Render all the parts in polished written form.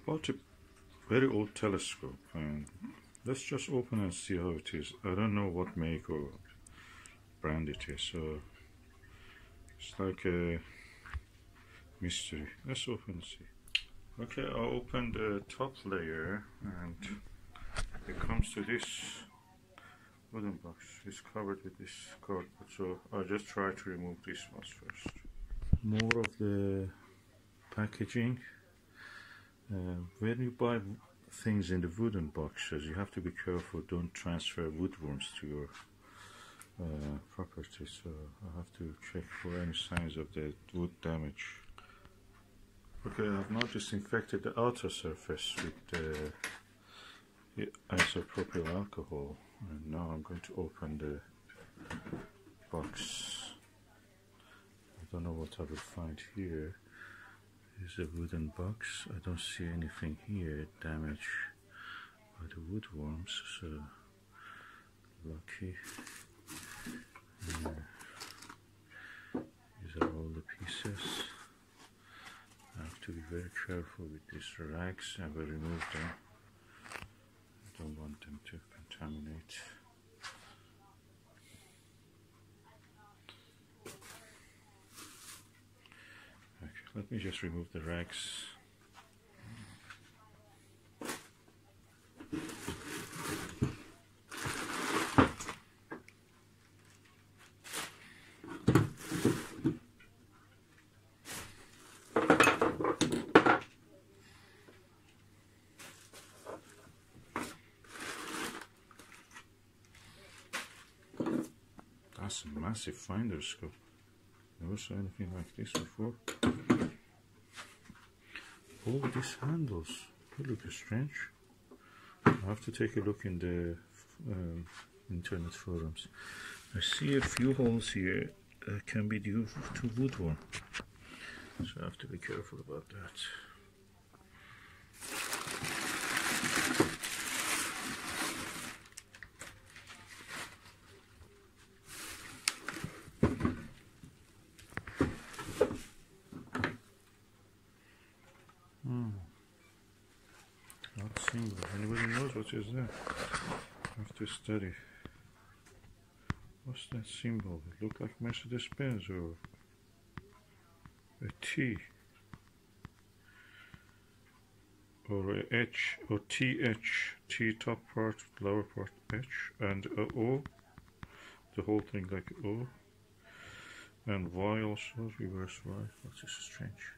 bought a very old telescope, and let's just open and see how it is. I don't know what make or brand it is, so it's like a mystery. Let's open and see. Okay, I opened the top layer and it comes to this wooden box. It's covered with this cardboard, so I'll just try to remove this one first. More of the packaging. When you buy things in the wooden boxes, you have to be careful, don't transfer woodworms to your property, so I have to check for any signs of the wood damage. Okay, I've now disinfected the outer surface with the isopropyl alcohol, and now I'm going to open the box. I don't know what I will find here. It's a wooden box. I don't see anything here damaged by the woodworms, so lucky. These are all the pieces. I have to be very careful with these rags. I will remove them. I don't want them to contaminate. Okay, let me just remove the rags. That's a massive finder scope. Never saw anything like this before. Oh, these handles, they look strange. I have to take a look in the internet forums. I see a few holes here that can be due to woodworm, so I have to be careful about that. Not single. Anybody knows what is that? I have to study. What's that symbol? It looks like Mercedes-Benz or a T or a H or TH. T top part, lower part H, and a O. The whole thing like O. And Y also, reverse Y. What's this strange?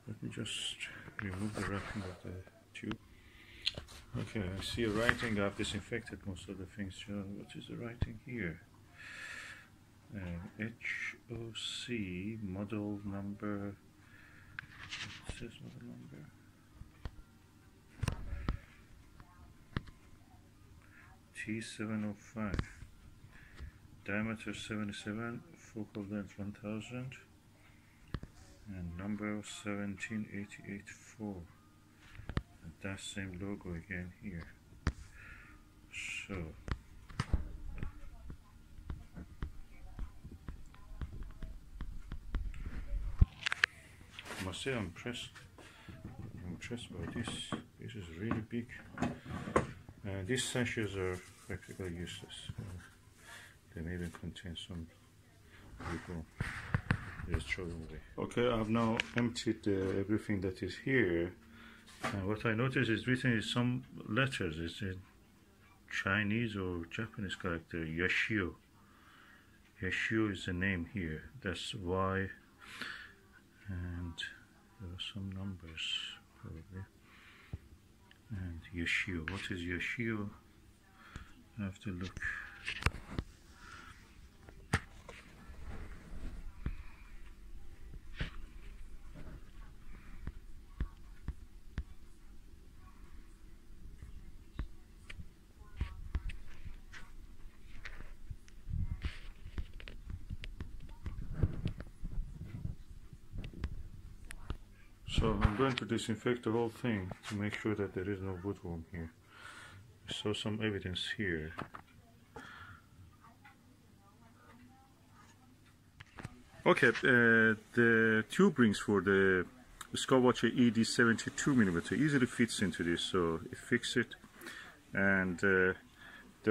Let me just remove the wrapping of the tube. Okay, I see a writing. I've disinfected most of the things. So what is the writing here? HOC model number. It says model number. T-705. Diameter 77, focal length 1000. And number 17884, and that same logo again here. So I must say I'm impressed by this. This is really big. These sachets are practically useless. They may even contain some woodworm. Just throw them away. Okay, I've now emptied everything that is here, and what I noticed is written in some letters. It's in Chinese or Japanese character, Yashio. Yashio is the name here. That's why, and there are some numbers probably. And Yashio. What is Yashio? I have to look. So I'm going to disinfect the whole thing to make sure that there is no woodworm here. I saw some evidence here. Okay, the tube rings for the Skywatcher ED 72mm easily fits into this, so it fits it. And the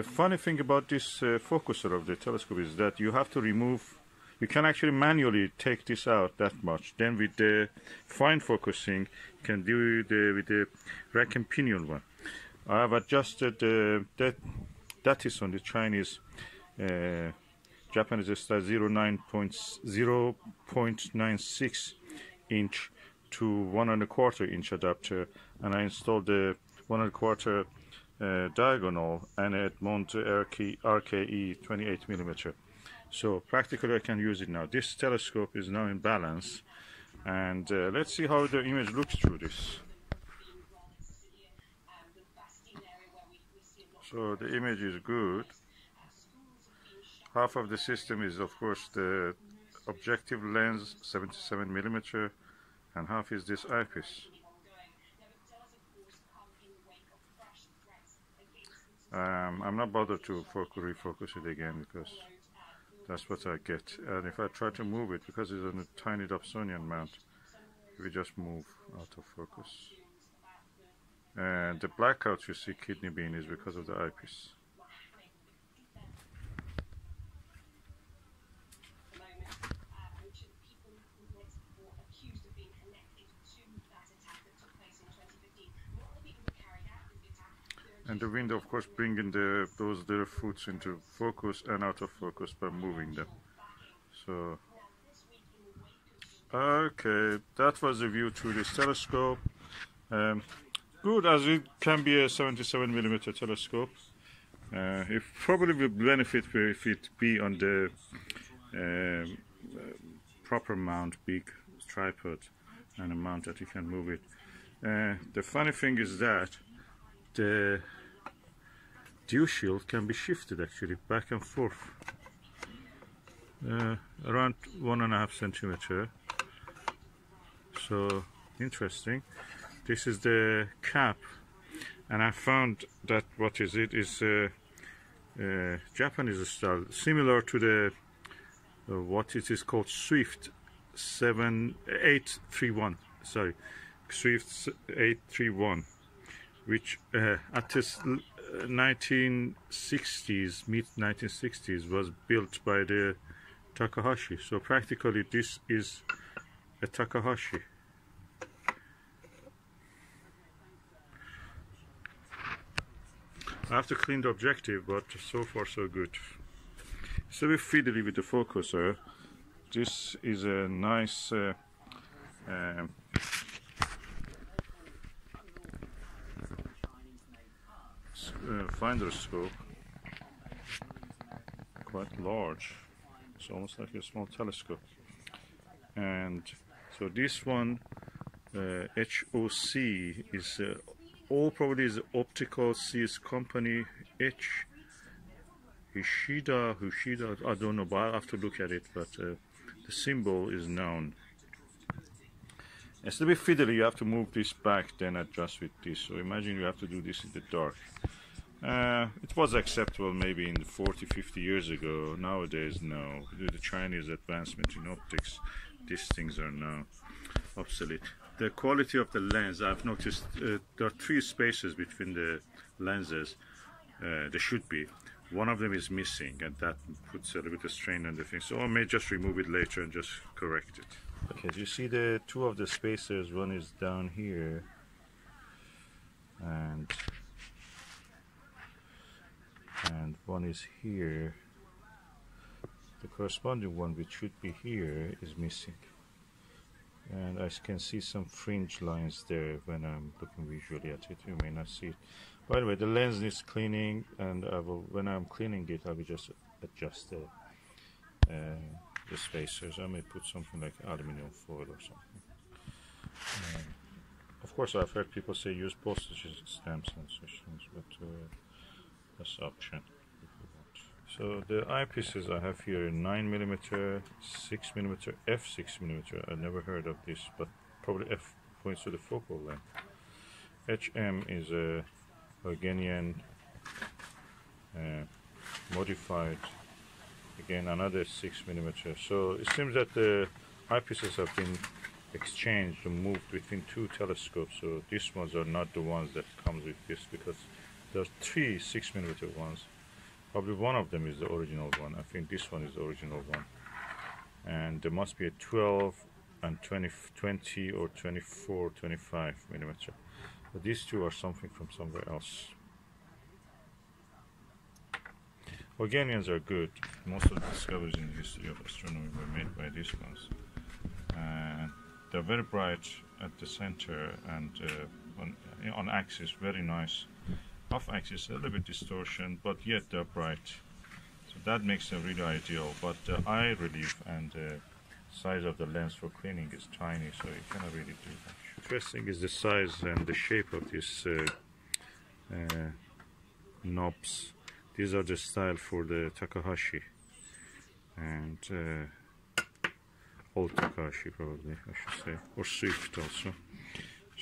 funny thing about this focuser of the telescope is that you have to remove, you can actually manually take this out that much. Then with the fine focusing, you can do it with the rack and pinion one. I have adjusted that is on the Chinese Japanese style 0.96 inch to 1¼ inch adapter, and I installed the 1¼ diagonal and at mount RKE 28mm. So practically I can use it now. This telescope is now in balance, and let's see how the image looks through this. So the image is good. Half of the system is of course the objective lens 77mm, and half is this eyepiece. I'm not bothered to refocus it again because that's what I get. And if I try to move it, because it's on a tiny Dobsonian mount, we just move out of focus. And the blackout you see kidney bean is because of the eyepiece. And the window, of course, bringing those little foots into focus and out of focus by moving them. So, okay, that was the view through this telescope. Good as it can be a 77mm telescope. It probably will benefit if it be on the proper mount, big tripod, and a mount that you can move it. The funny thing is that the dew shield can be shifted actually back and forth around 1½ centimeter. So interesting. This is the cap, and I found that what is it is Japanese style, similar to the what it is called Swift 831. Sorry, Swift 831. Which at this 1960s, mid-1960s, was built by the Takahashi. So practically this is a Takahashi. I have to clean the objective, but so far so good. It's a bit fiddly with the focuser. This is a nice finder scope, quite large. It's almost like a small telescope. And so this one, HOC, is all probably is Optical Company. Hushida, I don't know, but I'll have to look at it. But the symbol is known. It's a bit fiddly. You have to move this back, then adjust with this. So imagine you have to do this in the dark. It was acceptable maybe in 40-50 years ago. Nowadays, no. With the Chinese advancement in optics, these things are now obsolete. The quality of the lens, I've noticed there are 3 spaces between the lenses. There should be. One of them is missing, and that puts a little bit of strain on the thing. So I may just remove it later and just correct it. Okay, you see the 2 of the spacers. One is down here, and one is here. The corresponding one, which should be here, is missing, and I can see some fringe lines there when I'm looking visually at it. You may not see it. By the way, the lens needs cleaning, and when I'm cleaning it, I will just adjust the spacers. I may put something like aluminum foil or something. Of course, I've heard people say use postage stamps and such things, but that's the option if you want. So the eyepieces I have here: 9mm, 6mm, f6mm. I never heard of this, but probably f points to the focal length. HM is a Organian modified Again, another 6mm. So it seems that the eyepieces have been exchanged and moved between two telescopes. So these ones are not the ones that comes with this, because there are three 6mm ones. Probably one of them is the original one. I think this one is the original one. And there must be a 12 and 20 or 24, 25mm. But these two are something from somewhere else. Organians are good. Most of the discoveries in the history of astronomy were made by these ones. They're very bright at the center and on axis, very nice. Off axis, a little bit distortion, but yet they're bright. So that makes them really ideal. But the eye relief and the size of the lens for cleaning is tiny, so you cannot really do much. Interesting is the size and the shape of these knobs. These are the style for the Takahashi and old Takahashi, probably I should say, or Swift also.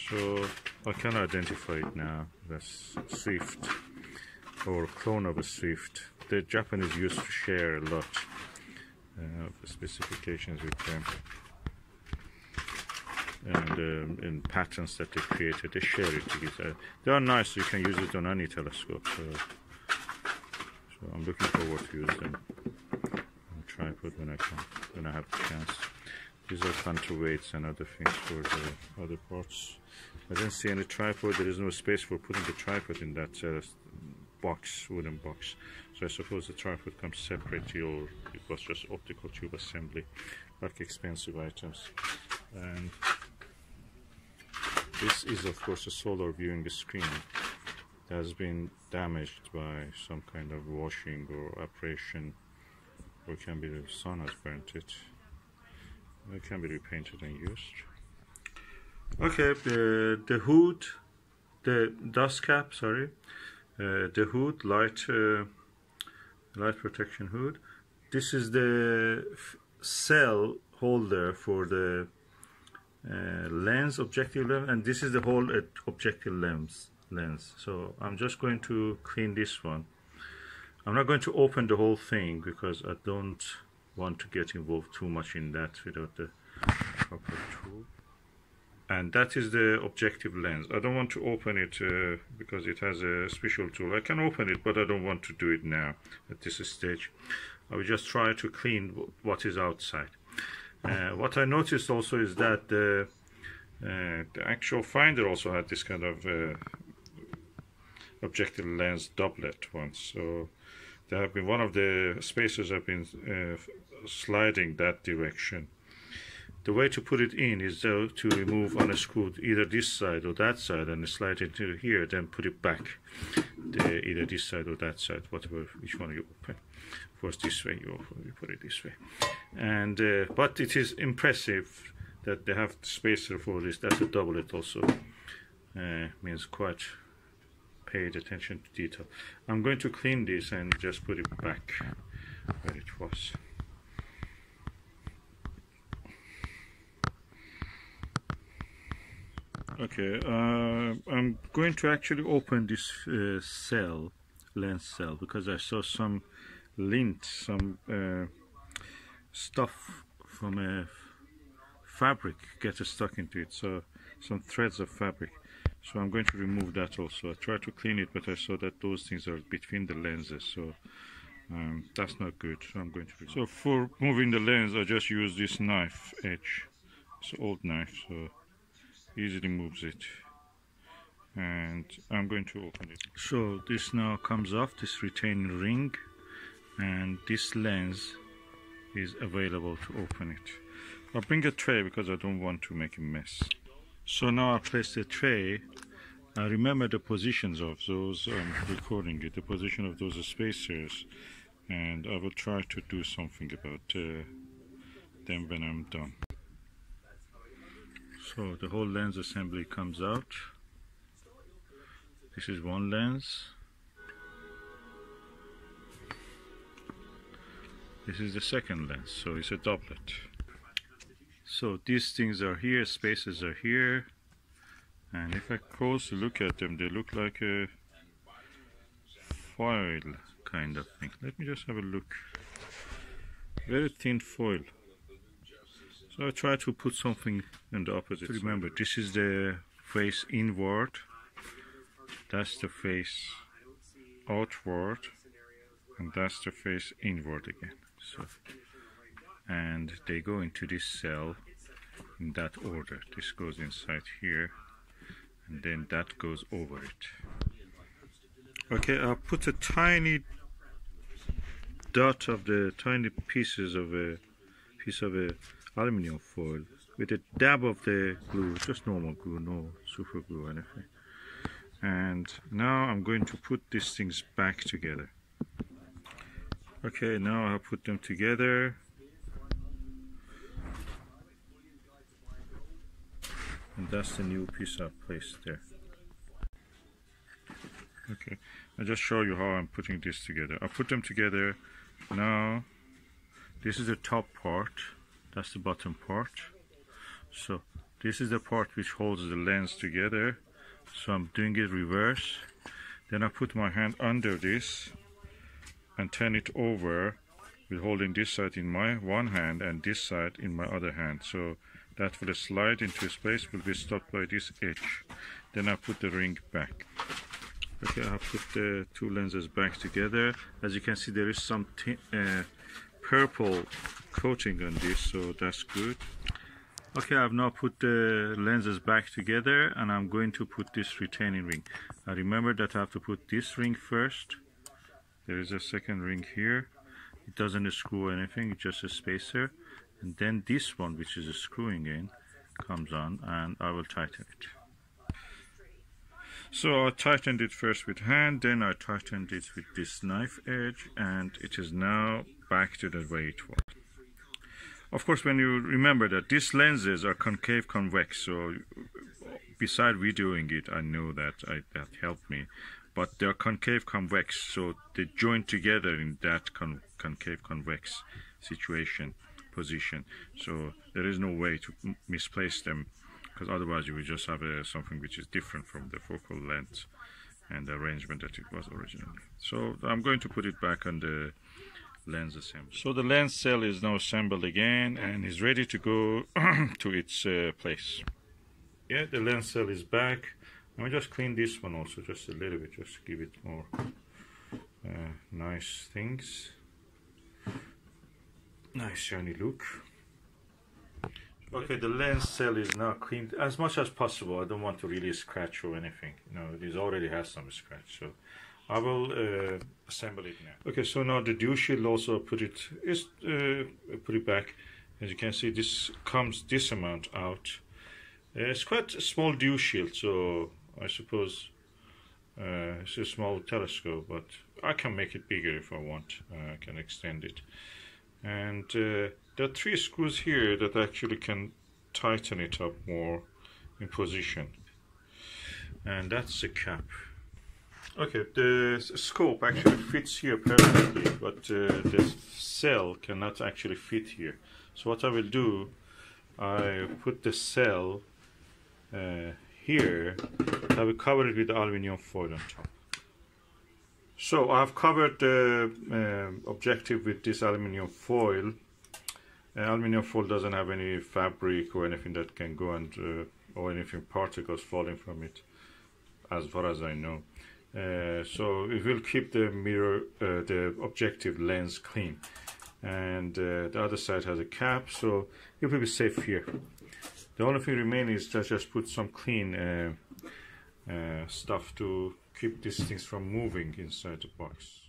So I can identify it now. That's Swift or clone of a Swift. The Japanese used to share a lot of the specifications with them, and in patents that they created, they share it together. They are nice. You can use it on any telescope. So I'm looking forward to use them on tripod when I have the chance. These are counterweights and other things for the other parts. I didn't see any tripod. There is no space for putting the tripod in that box, wooden box. So I suppose the tripod comes separately, or it was just optical tube assembly, like expensive items. And this is of course a solar viewing screen that has been damaged by some kind of washing or abrasion, or it can be the sun has burnt it. It can be repainted and used. Okay, the hood, the dust cap, sorry, the hood, light protection hood. This is the cell holder for the lens, objective lens, and this is the whole objective lens. So I'm just going to clean this one. I'm not going to open the whole thing because I don't want to get involved too much in that without the proper tool. And that is the objective lens. I don't want to open it because it has a special tool. I can open it, but I don't want to do it now at this stage. I will just try to clean what is outside. What I noticed also is that the actual finder also had this kind of objective lens doublet once. So there have been, one of the spacers have been sliding that direction. The way to put it in is to remove, unscrew either this side or that side and slide it into here, then put it back, either this side or that side, whatever, which one you open. Of course, this way you put it this way. And but it is impressive that they have the spacer for this. That's a doublet also. Means quite paid attention to detail. I'm going to clean this and just put it back where it was. Okay, I'm going to actually open this lens cell, because I saw some lint, some stuff from a fabric get stuck into it, so some threads of fabric. So I'm going to remove that also. I tried to clean it, but I saw that those things are between the lenses, so that's not good. So I'm going to remove. So for moving the lens, I just use this knife edge. It's an old knife, so easily moves it. And I'm going to open it. So this now comes off, this retaining ring, and this lens is available to open it. I'll bring a tray because I don't want to make a mess. So now I place the tray. I remember the positions of those, I'm recording it, the position of those spacers, and I will try to do something about them when I'm done. So the whole lens assembly comes out. This is one lens. This is the second lens, so it's a doublet. So these things are here, spacers are here, and if I closely look at them, they look like a foil kind of thing. Let me just have a look. very thin foil. So I try to put something in the opposite. So remember, this is the face inward, that's the face outward, and that's the face inward again. So, and they go into this cell in that order. This goes inside here, and then that goes over it. Okay, I'll put a tiny dot of the tiny pieces of a piece of a aluminum foil with a dab of the glue, just normal glue, no super glue or anything. And now I'm going to put these things back together. Okay, now I'll put them together. And that's the new piece I've placed there. Okay, I'll just show you how I'm putting this together. I'll put them together. Now, this is the top part, that's the bottom part. So, this is the part which holds the lens together. So I'm doing it reverse. Then I put my hand under this and turn it over with holding this side in my one hand and this side in my other hand. So that will slide into space, will be stopped by this edge. Then I put the ring back. Okay, I put the two lenses back together. As you can see, there is some purple coating on this, so that's good. Okay, I've now put the lenses back together, and I'm going to put this retaining ring. Now remember that I have to put this ring first. There is a second ring here. It doesn't screw anything, it's just a spacer. And then this one, which is screwing in, comes on, and I will tighten it. So I tightened it first with hand, then I tightened it with this knife edge, and it is now back to the way it was. Of course, when you remember that these lenses are concave convex, so beside videoing it, I know that that helped me, but they're concave convex, so they join together in that concave convex position. So there is no way to misplace them, because otherwise you will just have something which is different from the focal length and the arrangement that it was originally. So I'm going to put it back on the lens assembly. So the lens cell is now assembled again and is ready to go to its place. Yeah, the lens cell is back. Let me just clean this one also just a little bit, just to give it more nice things. Nice shiny look. Okay, the lens cell is now cleaned as much as possible. I don't want to really scratch or anything. You know, it already has some scratch, so I will assemble it now. Okay, so now the dew shield also put it back. As you can see, this comes this amount out. It's quite a small dew shield, so I suppose it's a small telescope, but I can make it bigger if I want. I can extend it. And there are 3 screws here that actually can tighten it up more in position. And that's the cap. Okay, the scope actually fits here perfectly, but the cell cannot actually fit here. So what I will do, I put the cell here. I will cover it with aluminum foil on top. So I've covered the objective with this aluminum foil. Aluminum foil doesn't have any fabric or anything that can go and or anything particles falling from it, as far as I know. So it will keep the mirror, the objective lens clean, and the other side has a cap, so it will be safe here. The only thing remaining is to just put some clean stuff to keep these things from moving inside the box.